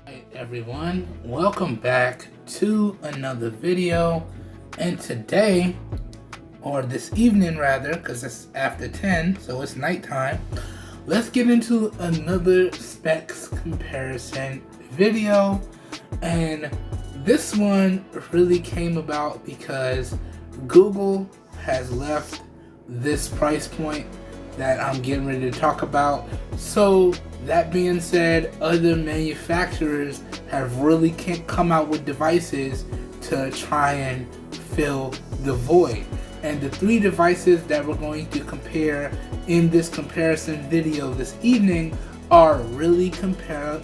Hey everyone, welcome back to another video. And today, or this evening rather, because it's after 10, so it's nighttime, let's get into another specs comparison video. And this one really came about because Google has left this price point that I'm getting ready to talk about. So that being said, other manufacturers have really come out with devices to try and fill the void. And the three devices that we're going to compare in this comparison video this evening are really compelling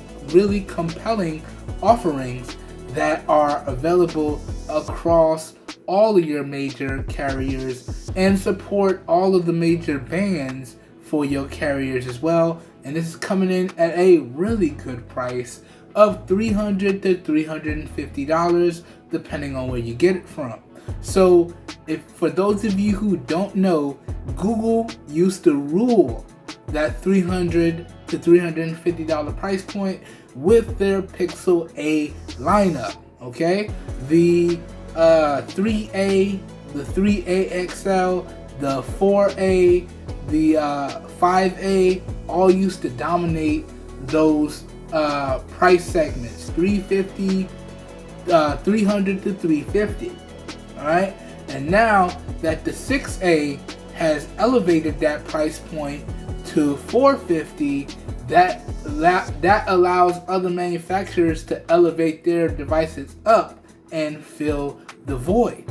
offerings that are available across all of your major carriers and support all of the major bands for your carriers as well. And this is coming in at a really good price of $300 to $350 depending on where you get it from. So if for those of you who don't know, Google used to rule that $300 to $350 price point with their Pixel A lineup. Okay, the 3A, the 3A XL, the 4A, the 5A all used to dominate those price segments, 350, 300 to 350. All right, and now that the 6A has elevated that price point to 450, that allows other manufacturers to elevate their devices up and fill the void.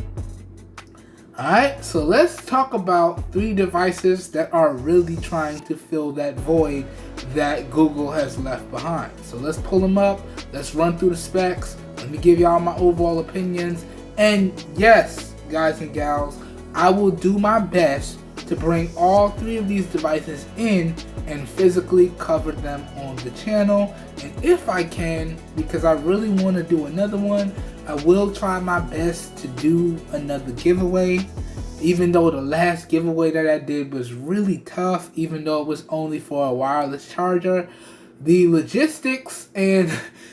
Alright, so let's talk about three devices that are really trying to fill that void that Google has left behind. So let's pull them up, let's run through the specs, let me give y'all my overall opinions, and yes, guys and gals, I will do my best to bring all three of these devices in and physically cover them on the channel. And if I can, because I really want to do another one, I will try my best to do another giveaway, even though the last giveaway that I did was really tough, even though it was only for a wireless charger. The logistics and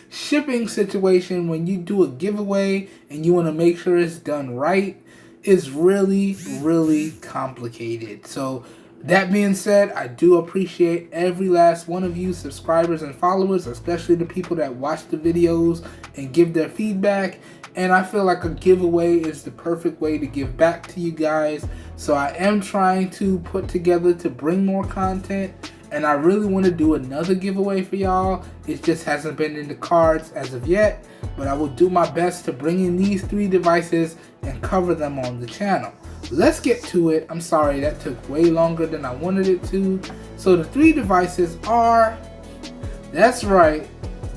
shipping situation when you do a giveaway and you want to make sure it's done right is really complicated. So that being said, I do appreciate every last one of you subscribers and followers, especially the people that watch the videos and give their feedback. And I feel like a giveaway is the perfect way to give back to you guys. So I am trying to put together to bring more content, and I really want to do another giveaway for y'all. It just hasn't been in the cards as of yet, but I will do my best to bring in these three devices and cover them on the channel. Let's get to it. I'm sorry that took way longer than I wanted it to. So the three devices are, that's right,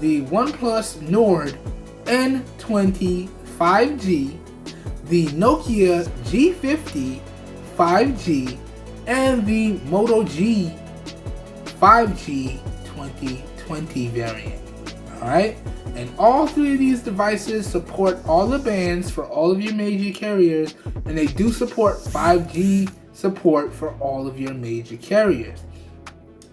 the OnePlus Nord N20 5G, the Nokia G50 5G, and the Moto G 5G 2020 variant. Alright, and all three of these devices support all the bands for all of your major carriers, and they do support 5G support for all of your major carriers.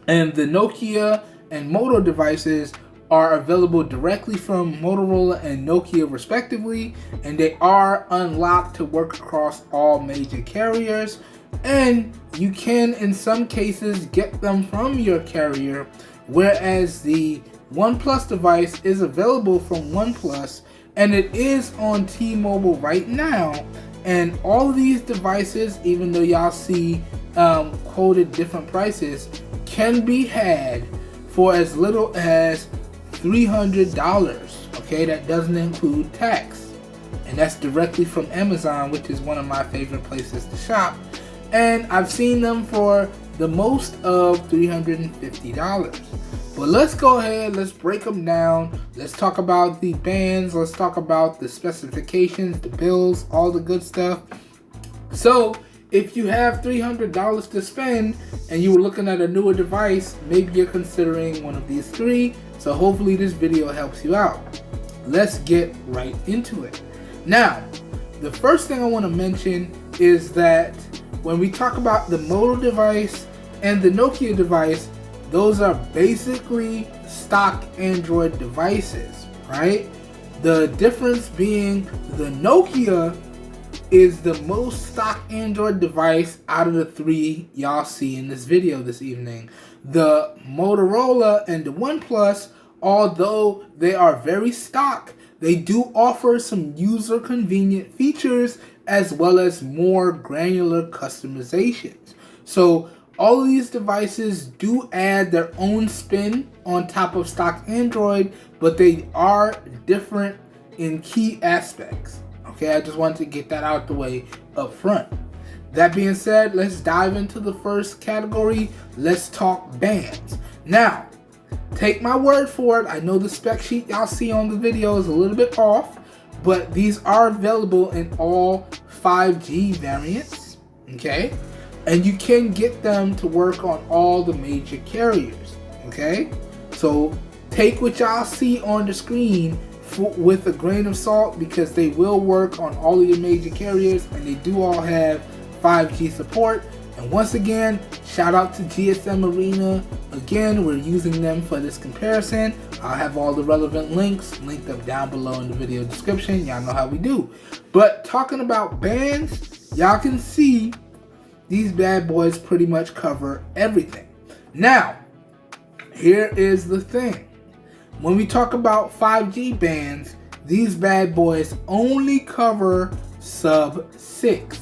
And the Nokia and Moto devices are available directly from Motorola and Nokia respectively, and they are unlocked to work across all major carriers. And you can in some cases get them from your carrier, whereas the OnePlus device is available from OnePlus and it is on T-Mobile right now. And all of these devices, even though y'all see quoted different prices, can be had for as little as $300. Okay, that doesn't include tax, and that's directly from Amazon, which is one of my favorite places to shop. And I've seen them for the most of $350. But let's go ahead, let's break them down. Let's talk about the bands, let's talk about the specifications, the bills, all the good stuff. So if you have $300 to spend and you were looking at a newer device, maybe you're considering one of these three. So hopefully this video helps you out. Let's get right into it. Now, the first thing I want to mention is that when we talk about the Moto device and the Nokia device, those are basically stock Android devices. right? The difference being the Nokia is the most stock Android device out of the three y'all see in this video this evening. The Motorola and the OnePlus, although they are very stock, they do offer some user convenient features as well as more granular customizations. So all of these devices do add their own spin on top of stock Android, but they are different in key aspects. Okay, I just wanted to get that out the way up front. That being said, let's dive into the first category. Let's talk bands. Now, take my word for it. I know the spec sheet y'all see on the video is a little bit off, but these are available in all 5G variants, okay? And you can get them to work on all the major carriers, okay? So take what y'all see on the screen with a grain of salt, because they will work on all of your major carriers and they do all have 5G support. And once again, shout out to GSM Arena. Again, we're using them for this comparison. I'll have all the relevant links linked up down below in the video description. Y'all know how we do. But talking about bands, y'all can see these bad boys pretty much cover everything. Now, here is the thing. When we talk about 5G bands, these bad boys only cover sub 6,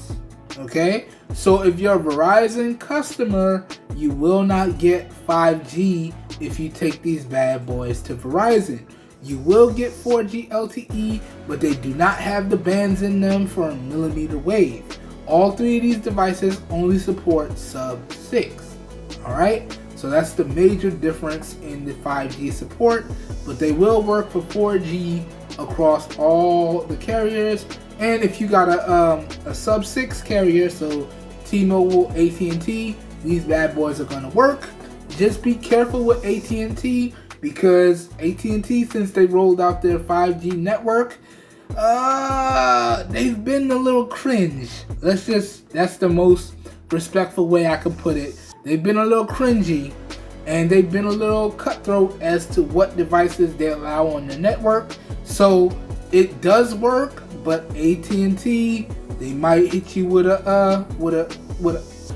okay? So if you're a Verizon customer, you will not get 5G if you take these bad boys to Verizon. You will get 4G LTE, but they do not have the bands in them for a millimeter wave. All three of these devices only support sub 6, all right? So that's the major difference in the 5G support, but they will work for 4G across all the carriers. And if you got a sub 6 carrier, so T-Mobile, AT&T, these bad boys are gonna work. Just be careful with AT&T, because AT&T, since they rolled out their 5G network, they've been a little cringe. That's the most respectful way I can put it. They've been a little cringy, and they've been a little cutthroat as to what devices they allow on the network. So it does work, but AT&T, they might hit you with a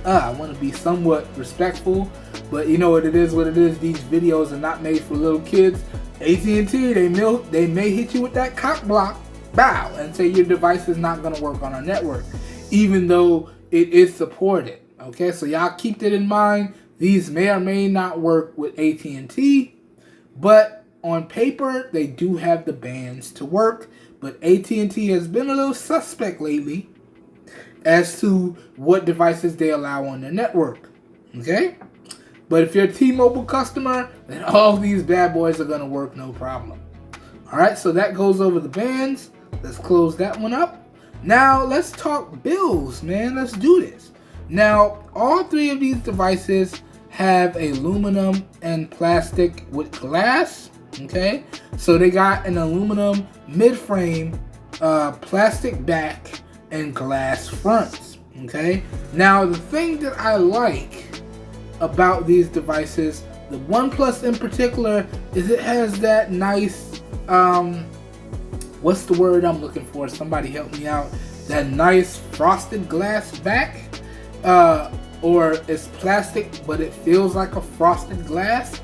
I want to be somewhat respectful, but you know what it is. These videos are not made for little kids. AT&T, they may hit you with that cock block, bow, and say your device is not going to work on our network, even though it is supported. Okay, so y'all keep that in mind. These may or may not work with AT&T, but on paper, they do have the bands to work. But AT&T has been a little suspect lately as to what devices they allow on their network. Okay? But if you're a T-Mobile customer, then all these bad boys are going to work no problem. Alright, so that goes over the bands. Let's close that one up. Now, let's talk bills, man. Let's do this. Now, all three of these devices have aluminum and plastic with glass, okay? So they got an aluminum mid-frame, plastic back, and glass fronts, okay? Now, the thing that I like about these devices, the OnePlus in particular, is it has that nice, what's the word I'm looking for? Somebody help me out. That nice frosted glass back. Or it's plastic, but it feels like a frosted glass.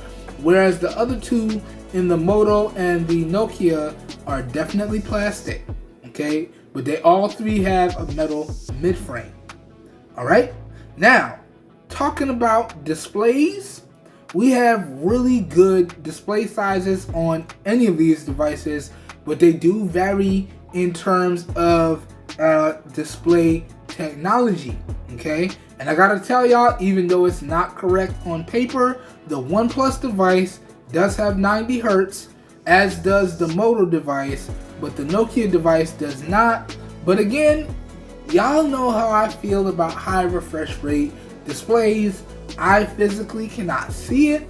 Whereas the other two in the Moto and the Nokia are definitely plastic, okay? But they all three have a metal mid-frame. Alright? Now, talking about displays, we have really good display sizes on any of these devices, but they do vary in terms of display technology, okay? And I gotta tell y'all, even though it's not correct on paper, the OnePlus device does have 90 Hertz, as does the Moto device, but the Nokia device does not. But again, y'all know how I feel about high refresh rate displays. I physically cannot see it,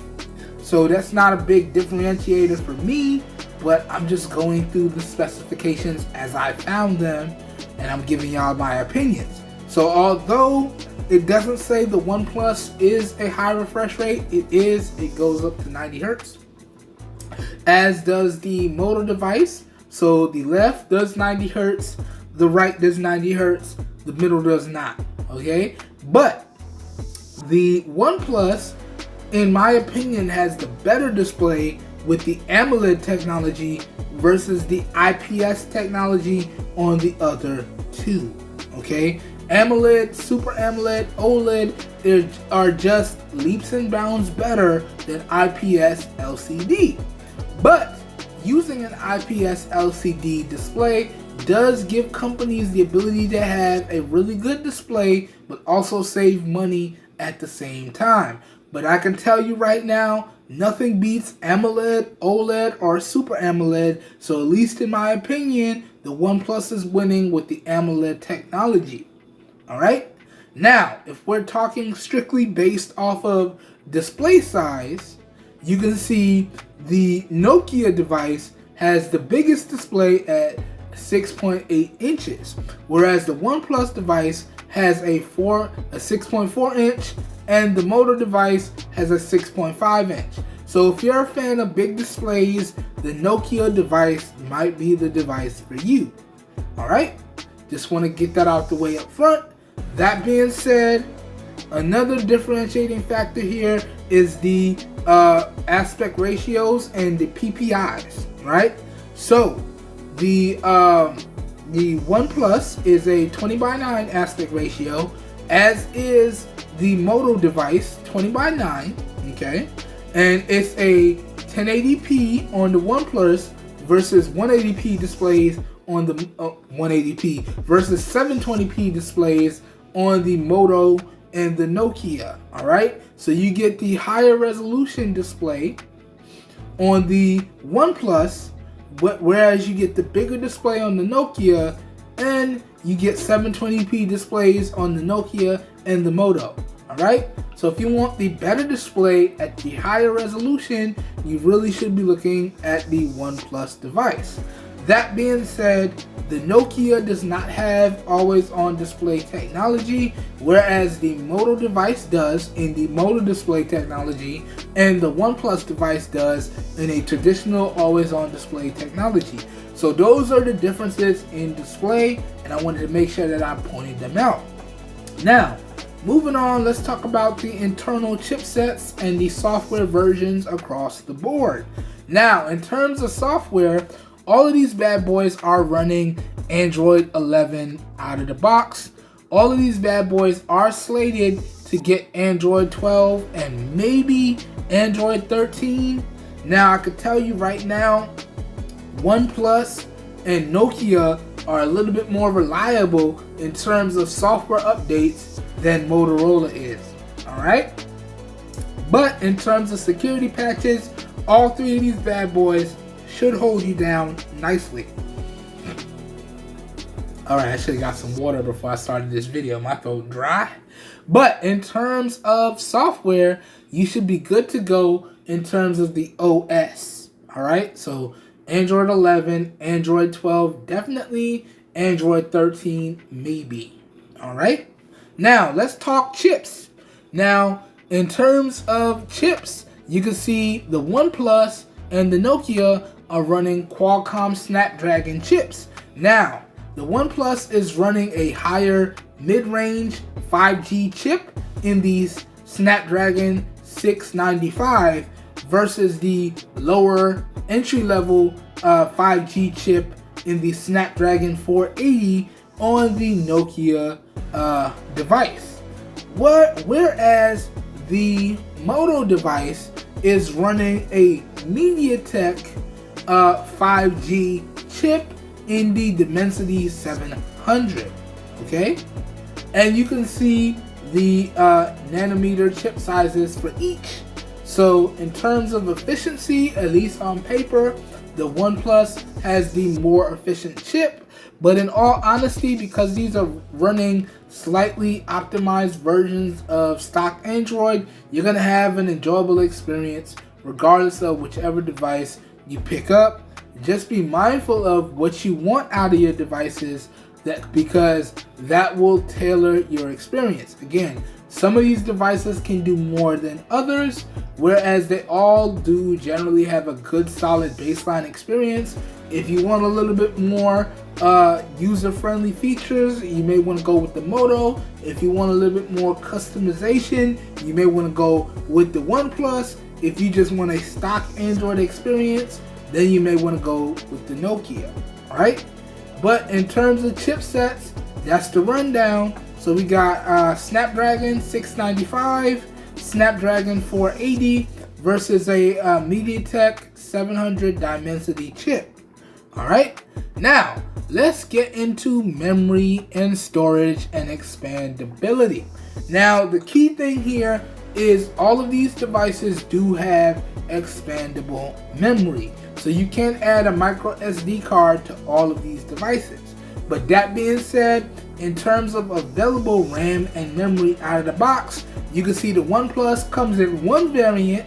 so that's not a big differentiator for me, but I'm just going through the specifications as I found them, and I'm giving y'all my opinions. So although it doesn't say the OnePlus is a high refresh rate, it goes up to 90 Hertz. as does the Moto device. So the left does 90 hertz, the right does 90 hertz, the middle does not. Okay, but the OnePlus, in my opinion, has the better display with the AMOLED technology versus the IPS technology on the other two. Okay, AMOLED, Super AMOLED, OLED, they are just leaps and bounds better than IPS LCD. But using an IPS LCD display does give companies the ability to have a really good display, but also save money at the same time. But I can tell you right now, nothing beats AMOLED, OLED, or Super AMOLED. So at least in my opinion, the OnePlus is winning with the AMOLED technology. Alright? Now, if we're talking strictly based off of display size, you can see the Nokia device has the biggest display at 6.8 inches, whereas the OnePlus device has a 6.4 inch, and the Moto device has a 6.5 inch. So if you're a fan of big displays, the Nokia device might be the device for you. Alright, just want to get that out the way up front. That being said, another differentiating factor here is the aspect ratios and the PPIs, right? So the OnePlus is a 20:9 aspect ratio, as is the Moto device, 20:9, okay? And it's a 1080p on the OnePlus versus 180p displays on the 180p versus 720p displays on the Moto and the Nokia. All right, so you get the higher resolution display on the OnePlus, whereas you get the bigger display on the Nokia, and you get 720p displays on the Nokia and the Moto. Alright, so if you want the better display at the higher resolution, you really should be looking at the OnePlus device. That being said, the Nokia does not have always on display technology, whereas the Moto device does in the Moto display technology, and the OnePlus device does in a traditional always on display technology. So those are the differences in display, and I wanted to make sure that I pointed them out. Now, moving on, let's talk about the internal chipsets and the software versions across the board. Now, in terms of software, all of these bad boys are running Android 11 out of the box. All of these bad boys are slated to get Android 12 and maybe Android 13. Now, I could tell you right now, OnePlus and Nokia are a little bit more reliable in terms of software updates than Motorola is. Alright? But in terms of security patches, all three of these bad boys should hold you down nicely. Alright, I should have got some water before I started this video. My throat dry. But in terms of software, you should be good to go in terms of the OS. Alright, so Android 11, Android 12, definitely Android 13, maybe. Alright? Now, let's talk chips. Now, in terms of chips, you can see the OnePlus and the Nokia are running Qualcomm Snapdragon chips. Now, the OnePlus is running a higher mid-range 5G chip in the Snapdragon 695 versus the lower entry-level 5G chip in the Snapdragon 480 on the Nokia device. Whereas the Moto device is running a MediaTek 5G chip in the Dimensity 700. Okay, and you can see the nanometer chip sizes for each. So in terms of efficiency, at least on paper, the OnePlus has the more efficient chip. But in all honesty, because these are running slightly optimized versions of stock Android, you're going to have an enjoyable experience regardless of whichever device you pick up. Just be mindful of what you want out of your devices. because that will tailor your experience. Again, some of these devices can do more than others, whereas they all do generally have a good solid baseline experience. If you want a little bit more user-friendly features, you may want to go with the Moto. If you want a little bit more customization, you may want to go with the OnePlus. If you just want a stock Android experience, then you may want to go with the Nokia, alright? But in terms of chipsets, that's the rundown. So we got Snapdragon 695, Snapdragon 480 versus a MediaTek 700 Dimensity chip. Alright, now let's get into memory and storage and expandability. Now the key thing here is all of these devices do have expandable memory. So you can add a micro SD card to all of these devices. But that being said, in terms of available RAM and memory out of the box, you can see the OnePlus comes in one variant,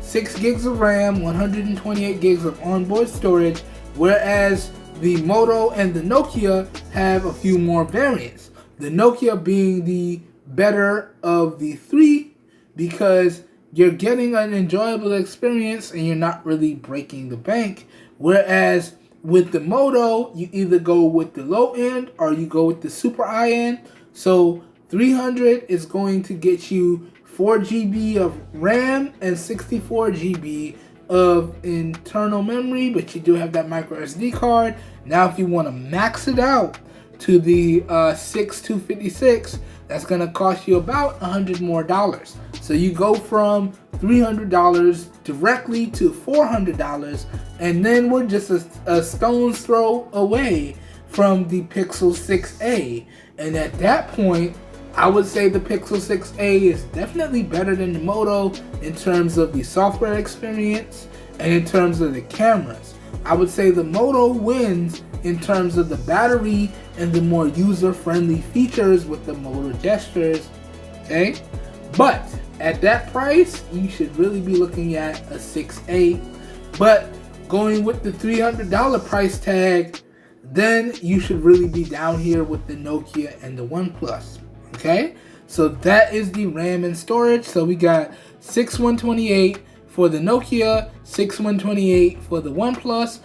6 gigs of RAM, 128 gigs of onboard storage, whereas the Moto and the Nokia have a few more variants. The Nokia being the better of the three because you're getting an enjoyable experience and you're not really breaking the bank. Whereas with the Moto, you either go with the low end or you go with the super high end. So 300 is going to get you 4 GB of RAM and 64 GB of internal memory, but you do have that micro SD card. Now if you want to max it out to the 6256, that's going to cost you about $100 more. So you go from $300 directly to $400, and then we're just a stone's throw away from the Pixel 6a. And at that point, I would say the Pixel 6a is definitely better than the Moto in terms of the software experience and in terms of the cameras. I would say the Moto wins in terms of the battery and the more user-friendly features with the Moto gestures, okay? But at that price, you should really be looking at a 6a. But going with the $300 price tag, then you should really be down here with the Nokia and the OnePlus, okay? So that is the RAM and storage. So we got 6128 for the Nokia, 6128 for the OnePlus,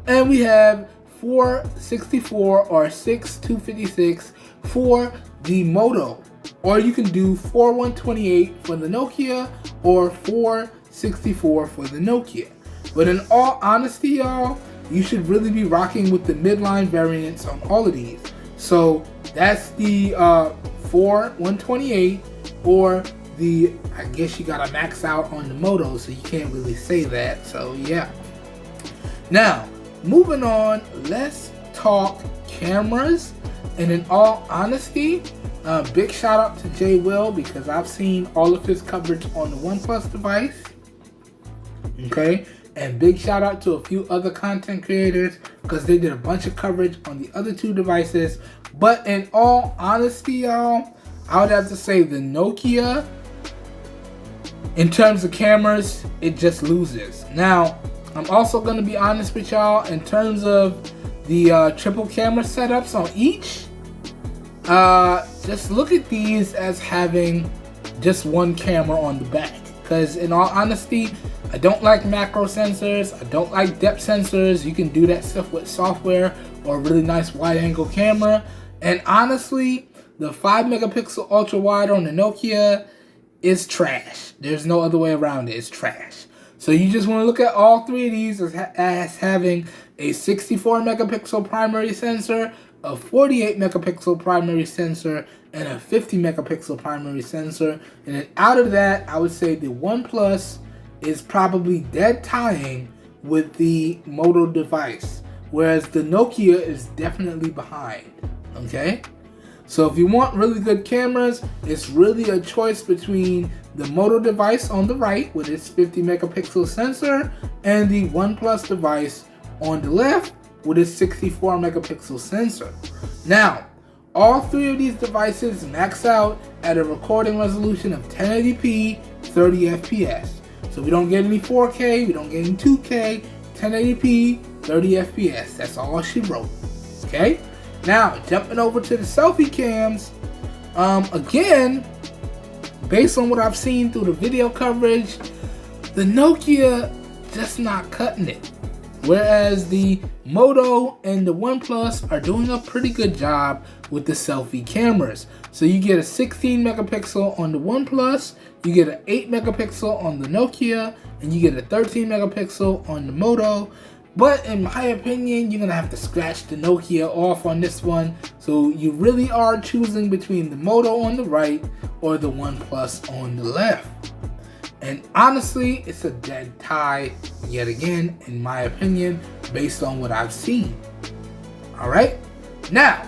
and we have 464 or 6256 for the Moto. Or you can do 4128 for the Nokia or 464 for the Nokia. But in all honesty, y'all, you should really be rocking with the midline variants on all of these. So that's the 4128 or the, I guess you gotta max out on the Moto, so you can't really say that. So yeah. Now, moving on, let's talk cameras. And in all honesty, big shout out to Jay Will because I've seen all of his coverage on the OnePlus device. Okay, and big shout out to a few other content creators because they did a bunch of coverage on the other two devices. But in all honesty, y'all, I would have to say the Nokia, in terms of cameras, it just loses. Now, I'm also going to be honest with y'all, in terms of the triple camera setups on each, just look at these as having just one camera on the back. Because in all honesty, I don't like macro sensors, I don't like depth sensors. You can do that stuff with software or a really nice wide angle camera. And honestly, the 5 megapixel ultra wide on the Nokia is trash. There's no other way around it, it's trash. So you just want to look at all three of these as having a 64 megapixel primary sensor, a 48 megapixel primary sensor, and a 50 megapixel primary sensor. And then out of that, I would say the OnePlus is probably dead tying with the Moto device, whereas the Nokia is definitely behind, okay? So if you want really good cameras, it's really a choice between the Moto device on the right with its 50 megapixel sensor and the OnePlus device on the left with its 64 megapixel sensor. Now, all three of these devices max out at a recording resolution of 1080p, 30 FPS. So we don't get any 4K, we don't get any 2K, 1080p, 30 FPS. That's all she wrote, okay? Now, jumping over to the selfie cams, again, based on what I've seen through the video coverage, the Nokia just not cutting it. Whereas the Moto and the OnePlus are doing a pretty good job with the selfie cameras. So you get a 16 megapixel on the OnePlus, you get an 8 megapixel on the Nokia, and you get a 13 megapixel on the Moto. But in my opinion, you're gonna have to scratch the Nokia off on this one. So you really are choosing between the Moto on the right or the OnePlus on the left. And honestly, it's a dead tie yet again, in my opinion, based on what I've seen. Alright, now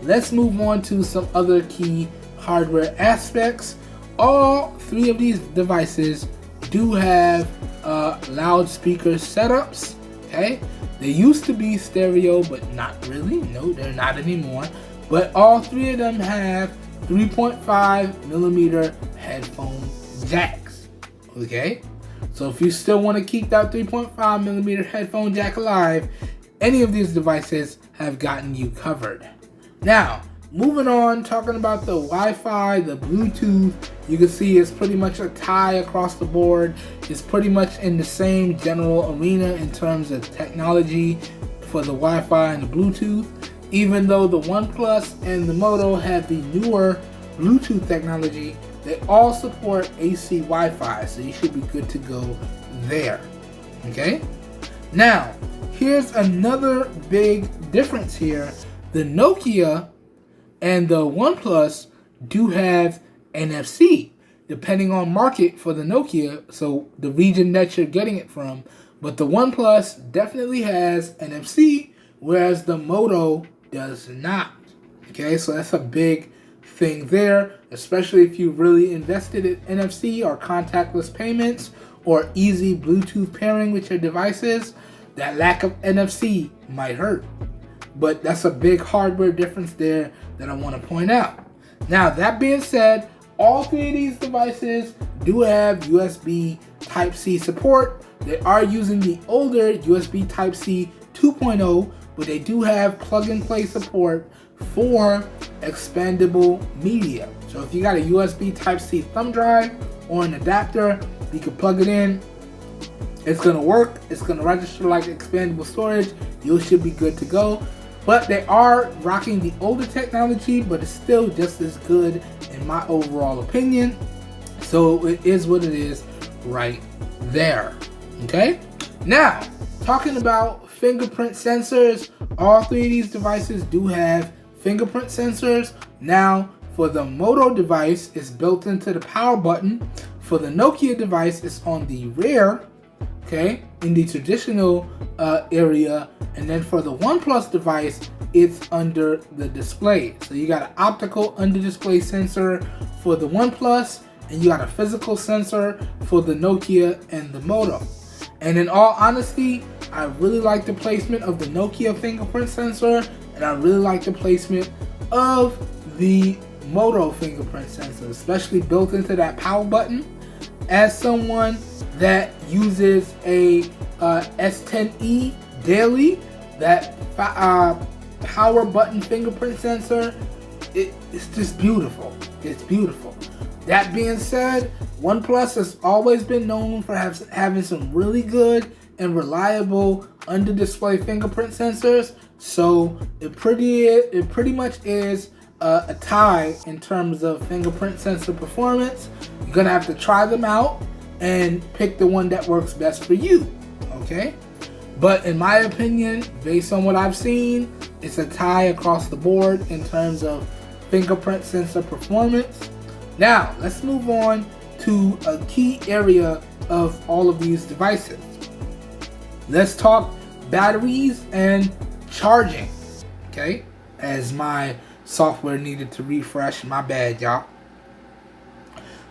let's move on to some other key hardware aspects. All three of these devices do have loudspeaker setups. Okay, they used to be stereo, but not really. No, they're not anymore. But all three of them have 3.5 millimeter headphone jacks. Okay, so if you still want to keep that 3.5 millimeter headphone jack alive, any of these devices have gotten you covered. Now, moving on, talking about the Wi-Fi, the Bluetooth, you can see it's pretty much a tie across the board. It's pretty much in the same general arena in terms of technology for the Wi-Fi and the Bluetooth, even though the OnePlus and the Moto have the newer Bluetooth technology. They all support AC Wi-Fi, so you should be good to go there. Okay? Now, here's another big difference here. The Nokia and the OnePlus do have NFC, depending on market for the Nokia, so the region that you're getting it from. But the OnePlus definitely has NFC, whereas the Moto does not. Okay, so that's a big thing there, especially if you really invested in NFC or contactless payments or easy Bluetooth pairing with your devices. That lack of NFC might hurt, but that's a big hardware difference there that I want to point out. Now, that being said, all three of these devices do have USB Type-C support. They are using the older USB Type-C 2.0, but they do have plug-and-play support for expandable media. So if you got a USB Type-C thumb drive or an adapter, you can plug it in. It's gonna work. It's gonna register like expandable storage. You should be good to go. But they are rocking the older technology, but it's still just as good in my overall opinion. So it is what it is right there. Okay? Now, talking about fingerprint sensors, all three of these devices do have fingerprint sensors. Now, for the Moto device, it's built into the power button. For the Nokia device, it's on the rear, okay, in the traditional area. And then for the OnePlus device, it's under the display. So you got an optical under display sensor for the OnePlus, and you got a physical sensor for the Nokia and the Moto. And in all honesty, I really like the placement of the Nokia fingerprint sensor, and I really like the placement of the Moto fingerprint sensor, especially built into that power button. As someone that uses a S10e daily, that power button fingerprint sensor, it's just beautiful. It's beautiful. That being said, OnePlus has always been known for having some really good and reliable under-display fingerprint sensors. So it pretty much is a tie in terms of fingerprint sensor performance. You're gonna have to try them out and pick the one that works best for you. Okay? But in my opinion, based on what I've seen, it's a tie across the board in terms of fingerprint sensor performance. Now, let's move on to a key area of all of these devices. Let's talk batteries and charging, okay? As my software needed to refresh, my bad, y'all.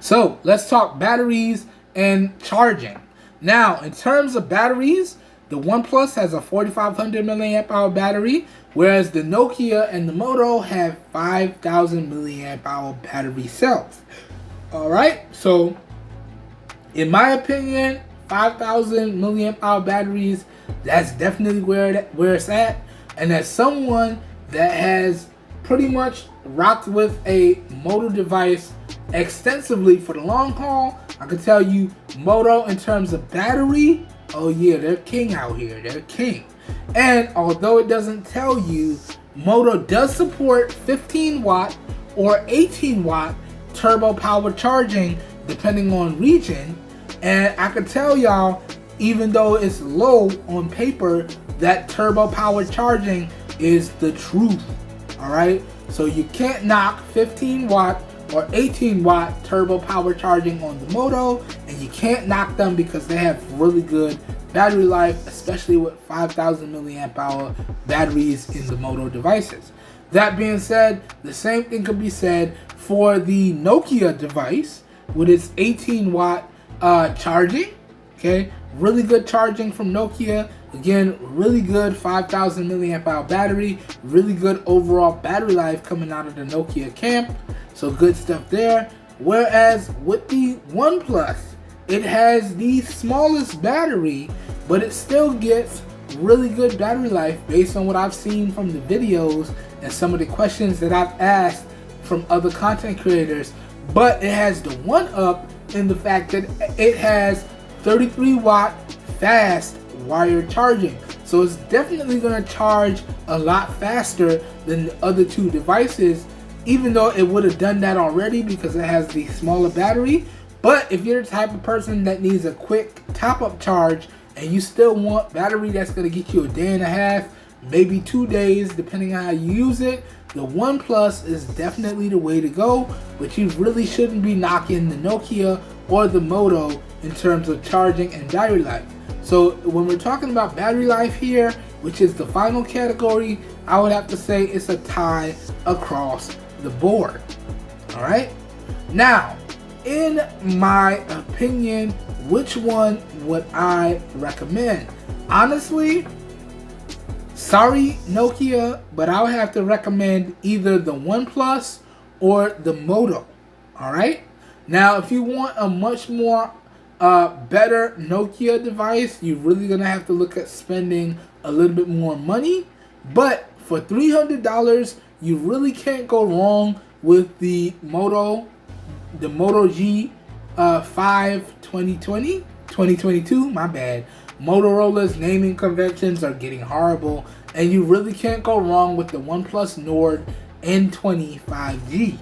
So, let's talk batteries and charging. Now, in terms of batteries, the OnePlus has a 4500 milliamp hour battery, whereas the Nokia and the Moto have 5000 milliamp hour battery cells. Alright, so in my opinion, 5000 milliamp hour batteries, that's definitely where it's at. And as someone that has pretty much rocked with a Moto device extensively for the long haul, I can tell you Moto in terms of battery, oh yeah, they're king out here. They're king. And although it doesn't tell you, Moto does support 15 watt or 18 watt turbo power charging depending on region. And I can tell y'all, even though it's low on paper, that turbo power charging is the truth. Alright, so you can't knock 15 watt or 18 watt turbo power charging on the Moto, and you can't knock them because they have really good battery life, especially with 5,000 milliamp hour batteries in the Moto devices. That being said, the same thing could be said for the Nokia device with its 18 watt charging. Okay, really good charging from Nokia. Again, really good 5,000 milliamp hour battery, really good overall battery life coming out of the Nokia camp. So good stuff there. Whereas with the OnePlus, it has the smallest battery, but it still gets really good battery life based on what I've seen from the videos and some of the questions that I've asked from other content creators. But it has the one up in the fact that it has 33 watt fast wired charging. So it's definitely going to charge a lot faster than the other two devices, even though it would have done that already because it has the smaller battery. But if you're the type of person that needs a quick top-up charge and you still want battery that's going to get you a day and a half, maybe 2 days, depending on how you use it, the OnePlus is definitely the way to go. But you really shouldn't be knocking the Nokia or the Moto in terms of charging and battery life. So when we're talking about battery life here, which is the final category, I would have to say it's a tie across the board. Alright? Now, in my opinion, which one would I recommend? Honestly, sorry Nokia, but I would have to recommend either the OnePlus or the Moto. Alright? Now, if you want a much more better Nokia device, you're really gonna have to look at spending a little bit more money. But for $300, you really can't go wrong with the Moto G 2022, my bad. Motorola's naming conventions are getting horrible, and you really can't go wrong with the OnePlus Nord N20 5G.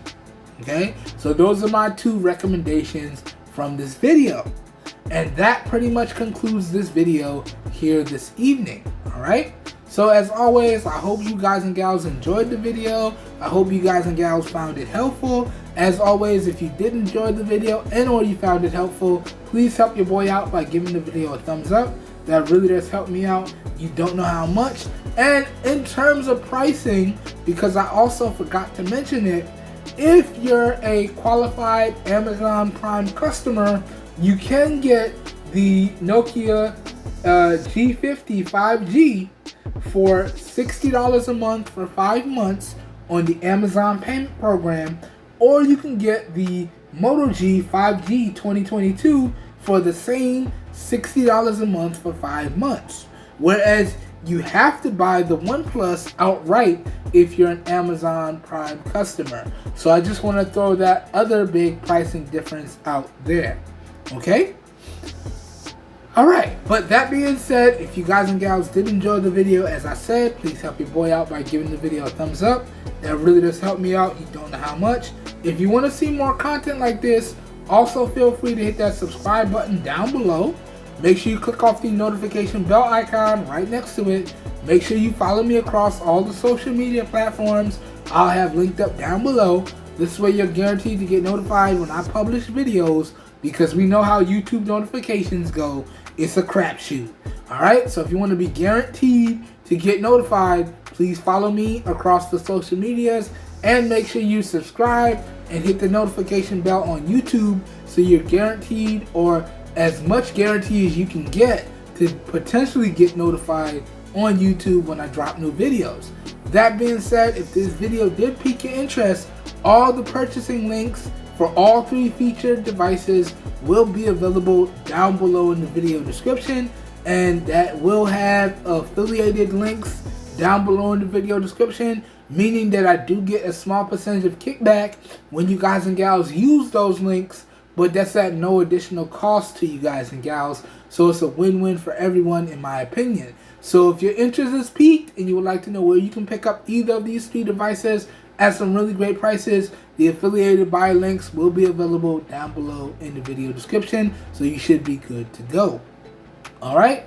Okay, so those are my two recommendations from this video. And that pretty much concludes this video here this evening. Alright, so as always, I hope you guys and gals enjoyed the video. I hope you guys and gals found it helpful. As always, if you did enjoy the video and or you found it helpful, please help your boy out by giving the video a thumbs up. That really does help me out. You don't know how much. And in terms of pricing, because I also forgot to mention it, if you're a qualified Amazon Prime customer, you can get the Nokia G50 5G for $60 a month for 5 months on the Amazon payment program, or you can get the Moto G 5G 2022 for the same $60 a month for 5 months. Whereas you have to buy the OnePlus outright if you're an Amazon Prime customer. So I just want to throw that other big pricing difference out there. Okay? Alright, but that being said, if you guys and gals did enjoy the video, as I said, please help your boy out by giving the video a thumbs up. That really does help me out. You don't know how much. If you want to see more content like this, also feel free to hit that subscribe button down below. Make sure you click off the notification bell icon right next to it. Make sure you follow me across all the social media platforms I'll have linked up down below. This way you're guaranteed to get notified when I publish videos, because we know how YouTube notifications go. It's a crapshoot. Alright, so if you want to be guaranteed to get notified, please follow me across the social medias and make sure you subscribe and hit the notification bell on YouTube so you're guaranteed, or as much guarantee as you can get, to potentially get notified on YouTube when I drop new videos. That being said, if this video did pique your interest, all the purchasing links for all 3 featured devices will be available down below in the video description, and that will have affiliated links down below in the video description. meaning that I do get a small percentage of kickback when you guys and gals use those links, but that's at no additional cost to you guys and gals. So it's a win-win for everyone in my opinion. So if your interest is piqued and you would like to know where you can pick up either of these 3 devices at some really great prices, the affiliated buy links will be available down below in the video description, so you should be good to go. Alright?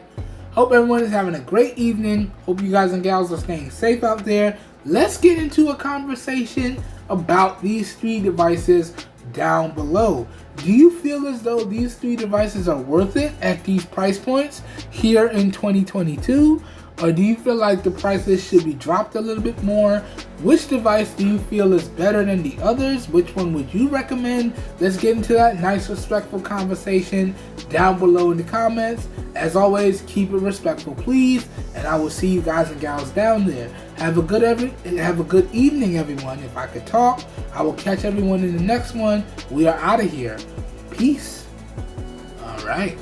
Hope everyone is having a great evening. Hope you guys and gals are staying safe out there. Let's get into a conversation about these 3 devices down below. Do you feel as though these 3 devices are worth it at these price points here in 2022? Or do you feel like the prices should be dropped a little bit more? Which device do you feel is better than the others? Which one would you recommend? Let's get into that nice respectful conversation down below in the comments. As always, keep it respectful please, and I will see you guys and gals down there. Have a good evening everyone. If I could talk, I will catch everyone in the next one. We are out of here. Peace. All right.